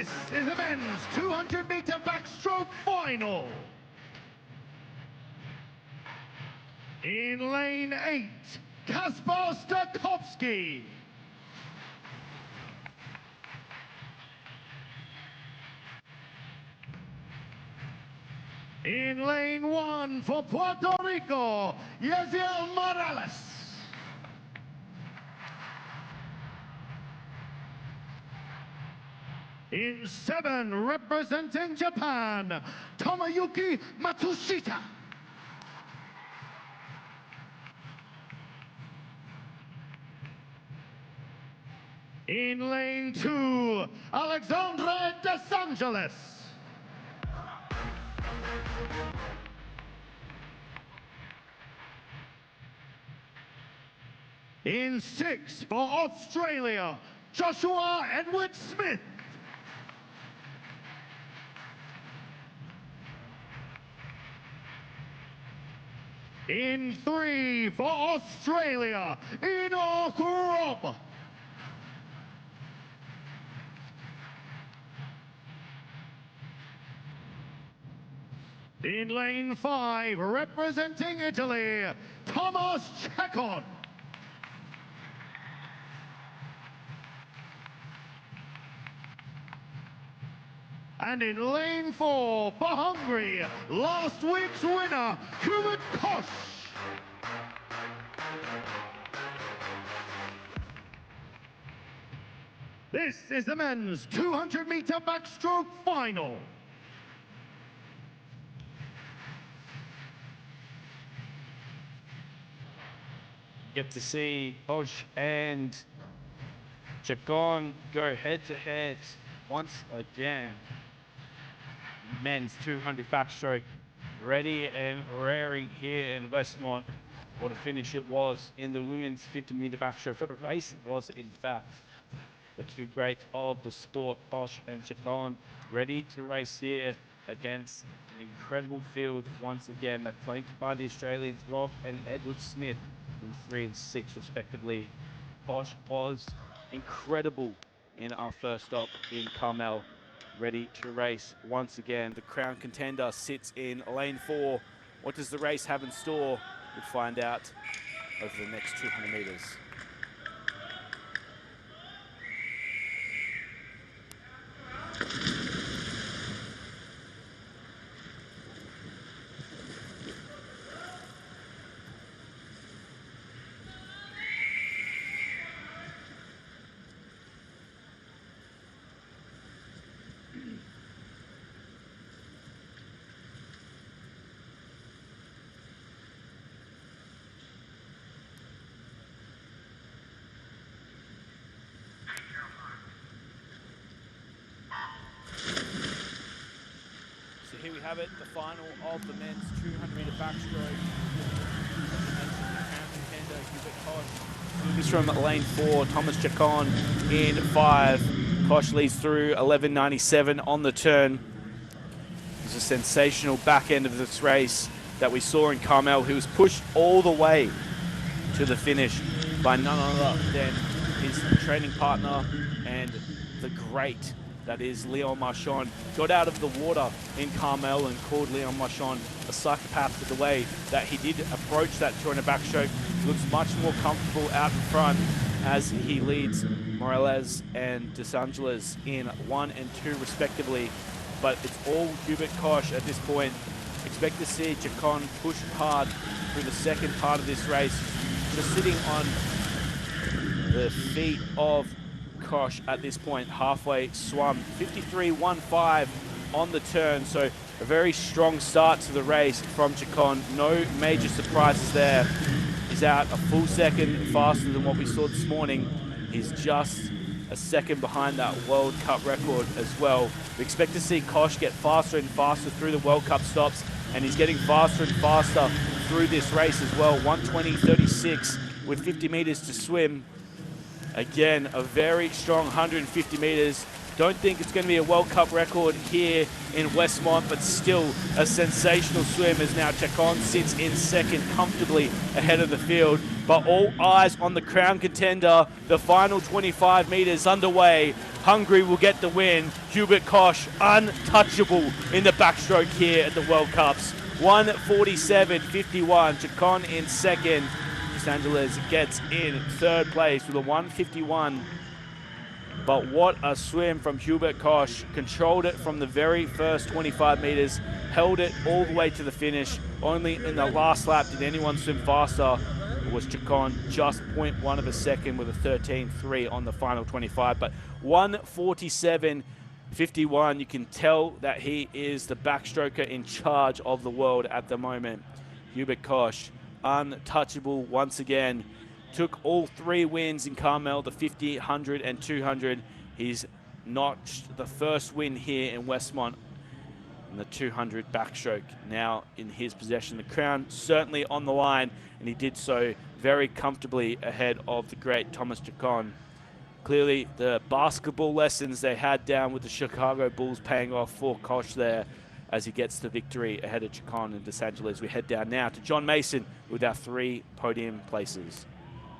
This is the men's 200-meter backstroke final. In lane 8, Kaspar Stakowski. In lane 1 for Puerto Rico, Yaziel Morales. In 7, representing Japan, Tomoyuki Matsushita. In lane 2, Alexandre Desangelis. In 6, for Australia, Joshua Edward Smith. In 3, for Australia, Enoch Robb. In lane 5, representing Italy, Thomas CECCON. And in lane 4, for Hungary, last week's winner, Hubert Koch. This is the men's 200-meter backstroke final. Get to see Koch and CECCON go head-to-head once again. Men's 200 backstroke ready and raring here in Westmont. What a finish it was in the women's 50-meter backstroke. For the race it was, in fact, the two greats of the sport, Koch and CECCON, ready to race here against an incredible field once again, that flanked by the Australians Rob and Edward Smith in 3 and 6 respectively. Koch was incredible in our first stop in Carmel, ready to race once again. The crown contender sits in lane 4. What does the race have in store? We'll find out over the next 200 meters. Here we have it, the final of the men's 200-meter backstroke. He's from lane 4, Thomas CECCON in 5. Koch leads through 11.97 on the turn. It was a sensational back end of this race that we saw in Carmel. He was pushed all the way to the finish by none other than his training partner and the great that is Leon Marchand. Got out of the water in Carmel and called Leon Marchand a psychopath for the way that he did approach that 200 backstroke. Looks much more comfortable out in front as he leads Morales and Desangelis in 1 and 2 respectively. But it's all Hubert Koch at this point. Expect to see CECCON push hard through the second part of this race. Just sitting on the feet of Koch at this point, halfway swum. 53.15 on the turn, so a very strong start to the race from CECCON. No major surprises there. He's out a full second faster than what we saw this morning. He's just a second behind that World Cup record as well. We expect to see Koch get faster and faster through the World Cup stops, and he's getting faster and faster through this race as well. 1:20.36 with 50 meters to swim. Again, a very strong 150 meters. Don't think it's going to be a World Cup record here in Westmont, but still a sensational swim as now CECCON sits in second comfortably ahead of the field. But all eyes on the crown contender. The final 25 meters underway. Hungary will get the win. Hubert Koch, untouchable in the backstroke here at the World Cups. 1:47.51. CECCON in second. Los Angeles gets in third place with a 1:51. But what a swim from Hubert Koch. Controlled it from the very first 25 meters, held it all the way to the finish. Only in the last lap did anyone swim faster. It was CECCON, just 0.1 of a second with a 13.3 on the final 25. But 1:47.51, you can tell that he is the backstroker in charge of the world at the moment. Hubert Koch, untouchable once again. Took all 3 wins in Carmel, the 50, 100, and 200. He's notched the first win here in Westmont in the 200 backstroke. Now in his possession, the crown certainly on the line, and he did so very comfortably ahead of the great Thomas CECCON. Clearly, the basketball lessons they had down with the Chicago Bulls paying off for Koch there as he gets the victory ahead of CECCON in Los Angeles. We head down now to John Mason with our 3 podium places.